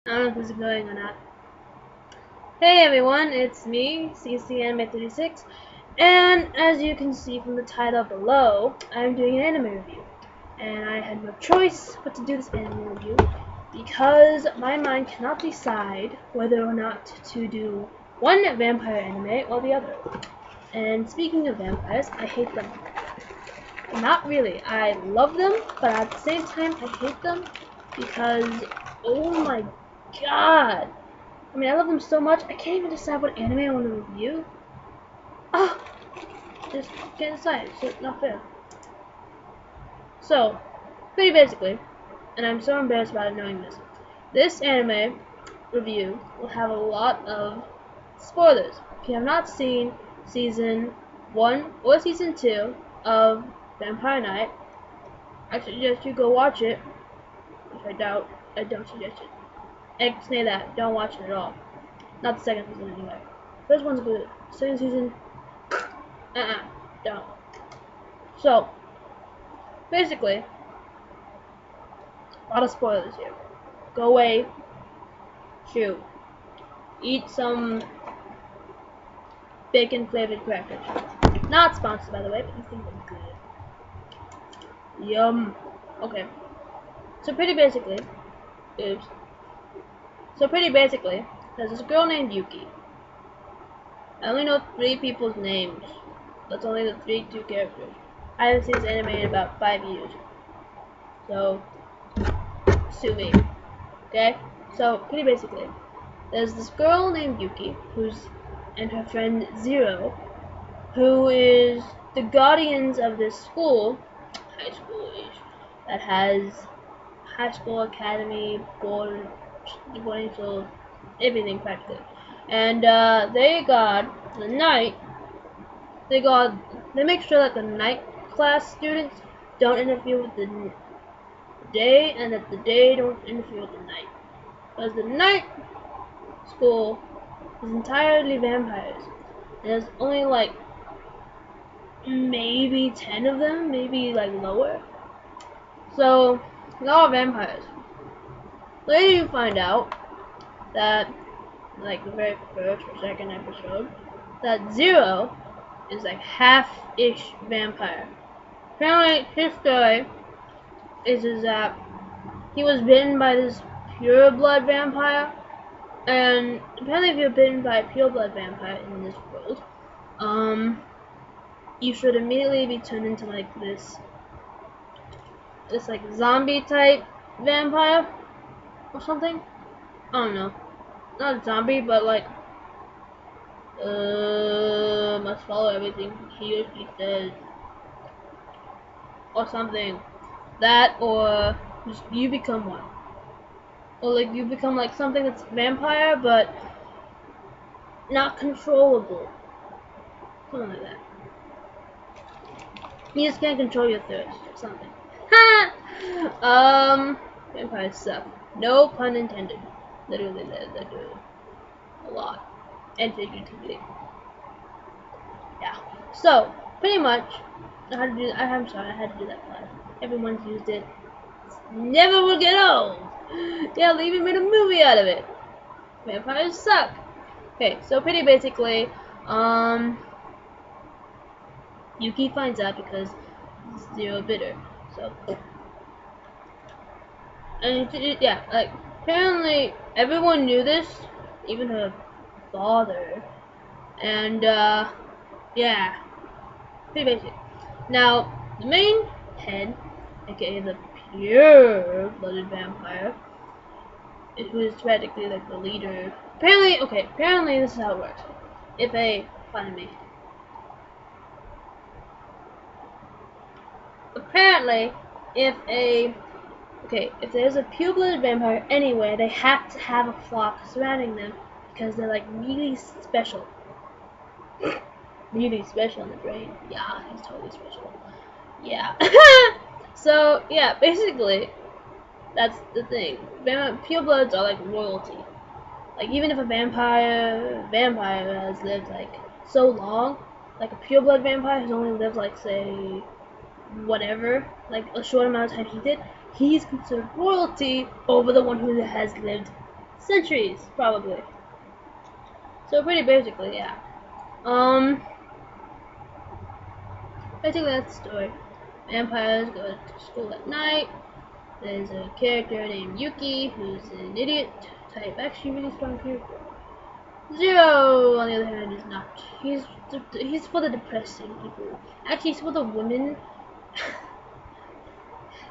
I don't know if this is going or not. Hey everyone, it's me, CCanime36, and as you can see from the title below, I'm doing an anime review. And I had no choice but to do this anime review because my mind cannot decide whether or not to do one vampire anime or the other. And speaking of vampires, I hate them. Not really. I love them, but at the same time, I hate them because, oh my god. I mean, I love them so much, I can't even decide what anime I want to review. Ah, just can't decide. It's not fair. So, pretty basically, and I'm so embarrassed about knowing this anime review will have a lot of spoilers. If you have not seen season 1 or season 2 of Vampire Knight, I suggest you go watch it, which I doubt. I don't suggest it. I say that, don't watch it at all. Not the second season anyway. First one's good. Second season, don't. So, basically, a lot of spoilers here. Go away, shoot, eat some bacon flavored crackers. Not sponsored, by the way, but these things are good. Yum. Okay. So pretty basically, oops. So pretty basically, there's this girl named Yuki. I only know 3 people's names. That's only the 2 characters. I haven't seen this anime in about 5 years. So, sue me. Okay? So, pretty basically, there's this girl named Yuki, and her friend Zero, who is the guardians of this school, high school-ish, that has high school, academy, boarding school, everything practically. And they make sure that the night class students don't interfere with the day, and that the day don't interfere with the night. Because the night school is entirely vampires. And there's only like maybe 10 of them, maybe like lower. So, they're all vampires. Later you find out that, like the very first or second episode, that Zero is like half-ish vampire. Apparently his story is that he was bitten by this pure blood vampire, and apparently if you're bitten by a pure blood vampire in this world, you should immediately be turned into like this like zombie type vampire or something. I don't know. Not a zombie, but like must follow everything he or she says or something. That or just you become one. Or like you become like something that's vampire but not controllable. Something like that. You just can't control your thirst or something. Vampires suck. No pun intended. Literally, they do a lot. And figuratively. Yeah. So, pretty much, I had to do. I'm sorry, I had to do that class. Everyone's used it. Never will get old. Yeah, they even made a movie out of it. Vampires suck. Okay, so pretty basically, Yuki finds out because Zero bitter. So, and yeah, like apparently everyone knew this, even her father, and yeah, pretty basic. Now, the main head, aka the pure-blooded vampire, who is practically like the leader. Apparently this is how it works. If a, find me. Apparently, if a, if there's a pure-blooded vampire anywhere, they have to have a flock surrounding them because they're like really special. Really special in the brain. Yeah, he's totally special. Yeah. So, yeah, basically, that's the thing. Purebloods are like royalty. Like, even if a vampire has lived like so long, like a pureblood vampire has only lived like say whatever, like a short amount of time he did, he's considered royalty over the one who has lived centuries, probably. So pretty basically, yeah. Basically that's the story. Vampires go to school at night. There's a character named Yuki who's an idiot type, actually really strong character. Zero, on the other hand, is not. He's for the depressing people. Actually, he's for the women.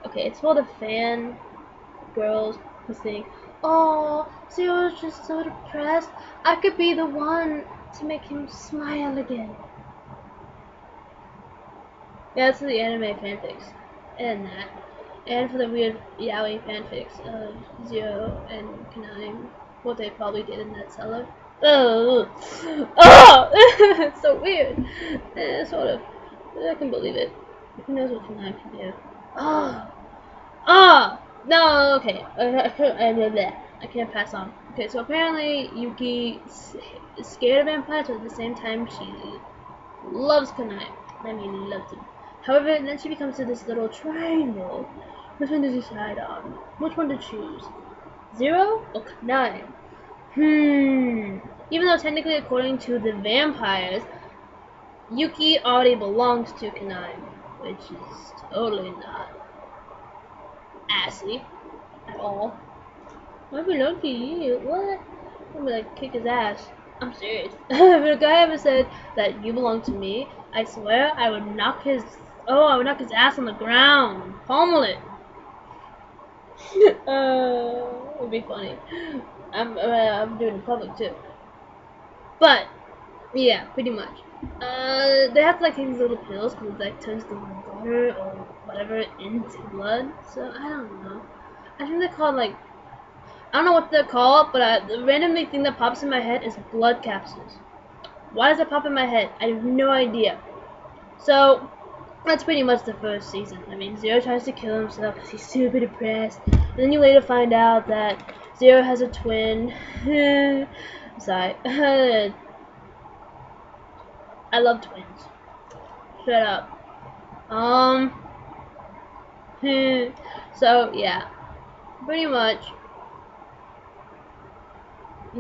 Okay, it's for the fan girls who think, "Oh, Zero's just so depressed. I could be the one to make him smile again." Yeah, that's the anime fanfics, and that, and for the weird yaoi fanfics of Zero and Kunai, what they probably did in that cellar. Oh, oh, it's so weird. Sort of. I can believe it. Who knows what Kunai can do? Oh, oh, no. Okay, I can't pass on. Okay, so apparently Yuki is scared of vampires, but at the same time she loves Kunai. I mean, loves him. However, then she becomes this little triangle. Which one to decide on? Which one to choose? Zero or Kunai? Even though technically, according to the vampires, Yuki already belongs to Kunai, which is totally not assy at all. I belong to you. What? I'm gonna kick his ass. I'm serious. If a guy ever said that you belong to me, I swear I would knock his ass on the ground, pummel it. It would be funny. I'm doing it in public too. But yeah, pretty much. They have to like take these little pills because it like turns the water or whatever into blood. So I don't know. I think they're called like, I don't know what they're called, but the random thing that pops in my head is blood capsules. Why does it pop in my head? I have no idea. So that's pretty much the first season. I mean, Zero tries to kill himself because he's super depressed. And then you later find out that Zero has a twin. I'm sorry. I love twins. Shut up. So yeah, pretty much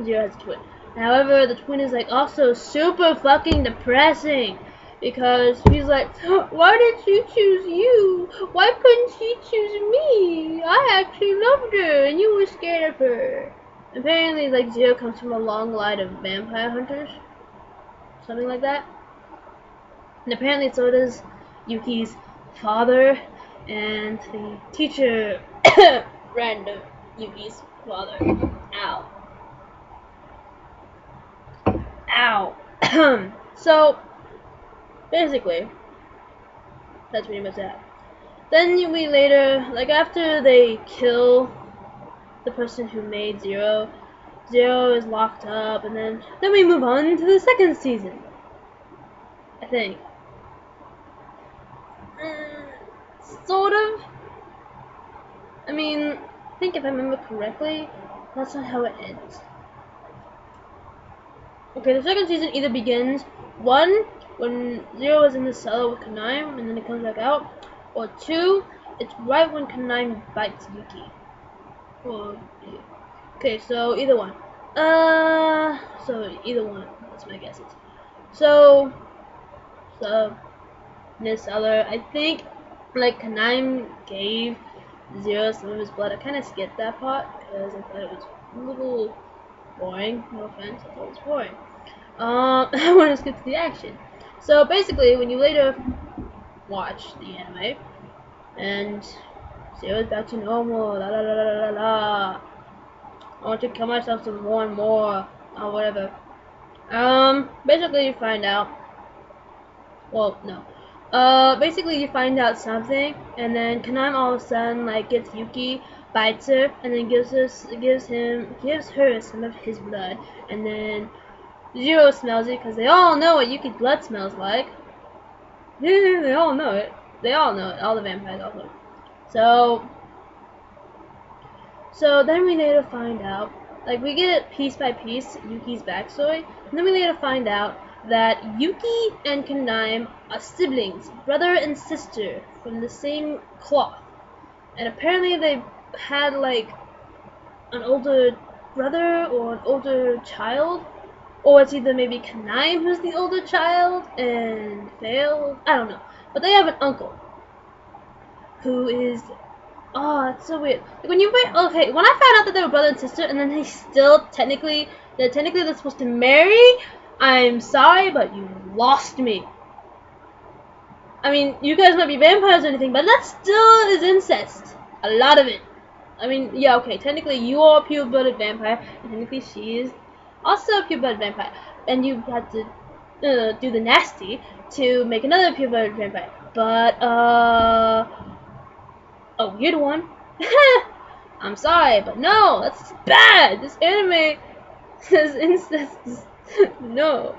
Zero has a twin. However, the twin is like also super fucking depressing because he's like, why did she choose you? Why couldn't she choose me? I actually loved her and you were scared of her. Apparently, like Zero comes from a long line of vampire hunters, something like that. And apparently, so does Yuki's father and the teacher friend of Yuki's father. Ow. Ow. So, basically, that's pretty much that. Then we later, like after they kill the person who made Zero, Zero is locked up, and then we move on to the second season. I think. Sort of. I mean, I think if I remember correctly, that's not how it ends. Okay, the second season either begins, one, when Zero is in the cellar with Kunai, and then it comes back out, or two, it's right when Kunai bites Yuki. Okay, so either one. So either one, that's my guesses. So, in the cellar, I think, like, Kunai gave Zero some of his blood. I kind of skipped that part, because I thought it was a little boring. No offense, I thought it was boring. I want to skip to the action. So basically, when you later watch the anime, and Zero's back to normal, la la la la la la, I want to kill myself some more and more, or whatever. Basically you find out, well, no. Basically you find out something, and then Kunai all of a sudden, like, gets Yuki, bites her, and then gives her some of his blood, and then Zero smells it, because they all know what Yuki's blood smells like. Yeah, they all know it. They all know it. All the vampires all know it. So then we later find out, like, we get it piece by piece, Yuki's backstory, and then we later find out that Yuki and Kunai are siblings, brother and sister, from the same cloth. And apparently they had, like, an older brother or an older child, or it's either maybe Kanaim who's the older child and failed. I don't know, but they have an uncle who is. Oh, it's so weird. Like when you wait, okay, when I found out that they were brother and sister, and then they're technically supposed to marry. I'm sorry, but you lost me. I mean, you guys might be vampires or anything, but that still is incest. A lot of it. I mean, yeah, okay, technically you are a pure-blooded vampire, and technically she is also a pure-blooded vampire. And you had to do the nasty to make another pure-blooded vampire. But, a weird one. I'm sorry, but no, that's bad. This anime says incest. No.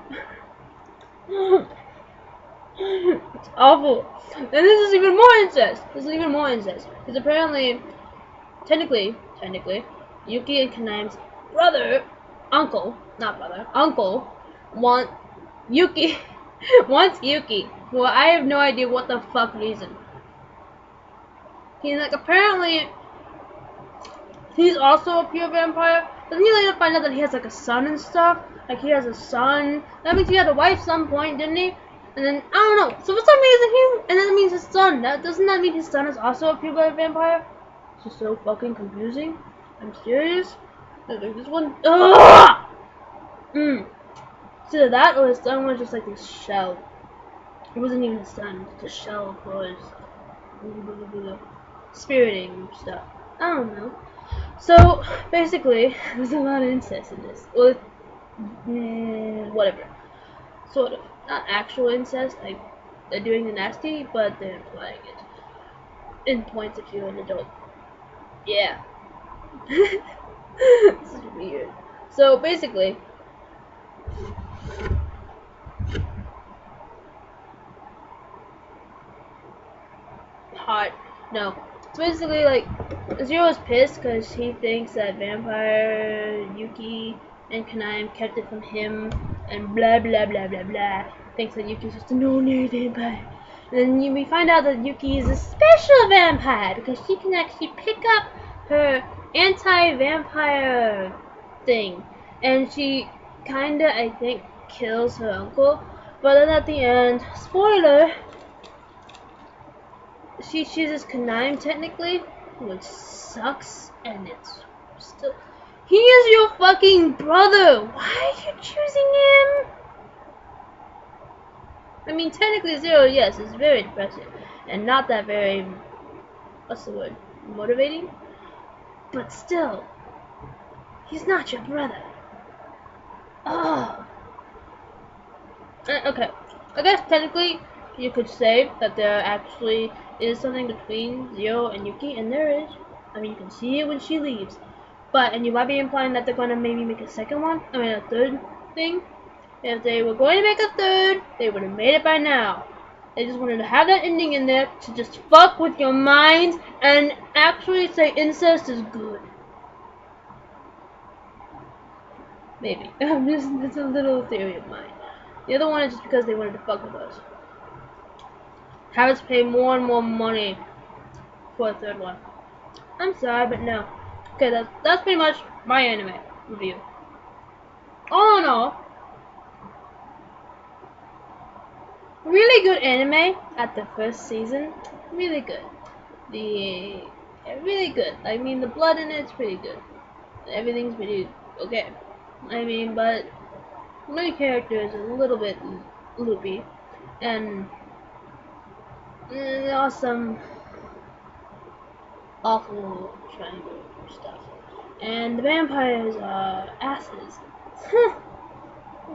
It's awful. And this is even more incest. This is even more incest. Because apparently, technically, Yuki and Kanaim's brother, uncle, not brother, uncle, wants Yuki. Well, I have no idea what the fuck reason. He's like, apparently, he's also a pure vampire. Doesn't he later find out that he has like a son and stuff? Like he has a son. That means he had a wife at some point, didn't he? And then, I don't know. So for some reason, and then it means his son. Doesn't that mean his son is also a pure-blooded vampire? It's just so fucking confusing. I'm serious. Like this one. Ugh! It's either that or his son was just like this shell. It wasn't even his son. It's a shell for his spiriting stuff. I don't know. So basically, there's a lot of incest in this. Well, whatever. Sort of. Not actual incest, like they're doing the nasty, but they're implying it in points if you're an adult. Yeah. This is weird. So basically, no. So basically, like, Zero's pissed because he thinks that Vampire, Yuki, and Kanaim kept it from him, and blah blah blah blah blah. Thinks that Yuki's just an ordinary vampire. And then we find out that Yuki is a special vampire because she can actually pick up her anti-vampire thing. And she kinda, I think, kills her uncle. But then at the end, spoiler, she chooses Kanaim technically, which sucks, and it's still. He is your fucking brother! Why are you choosing him? I mean, technically Zero, yes, is very impressive, and not that very, what's the word, motivating? But still, he's not your brother. Oh. Okay, I guess technically you could say that there actually is something between Zero and Yuki, and there is. I mean, you can see it when she leaves. But, and you might be implying that they're going to maybe make a second one, I mean a third thing. If they were going to make a third, they would have made it by now. They just wanted to have that ending in there to just fuck with your mind and actually say incest is good. Maybe. That's a little theory of mine. The other one is just because they wanted to fuck with us. Have us pay more and more money for a third one. I'm sorry, but no. Okay, that's pretty much my anime review. All in all, really good anime at the first season. Really good. Really good. I mean, the blood in it's pretty good. Everything's pretty okay. I mean, but the main character is a little bit loopy, and there are some awful triangle stuff. And the vampires are asses.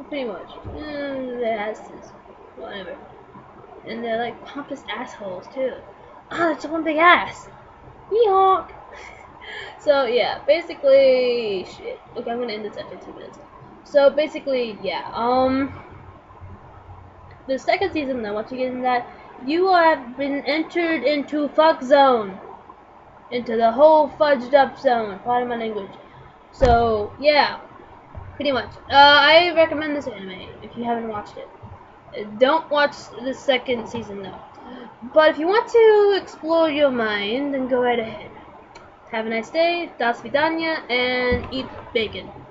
Pretty much. They're asses. Whatever. And they're like pompous assholes too. Oh, that's one big ass. Yeehawk. So yeah, basically shit. Okay, I'm gonna end this after 2 minutes. So basically, yeah, the second season though, once you get into that, you have been entered into fuck zone. Into the whole fudged up zone. Pardon my language. So yeah, pretty much. I recommend this anime if you haven't watched it. Don't watch the second season though. But if you want to explore your mind, then go right ahead. Have a nice day. Das vidanya, and eat bacon.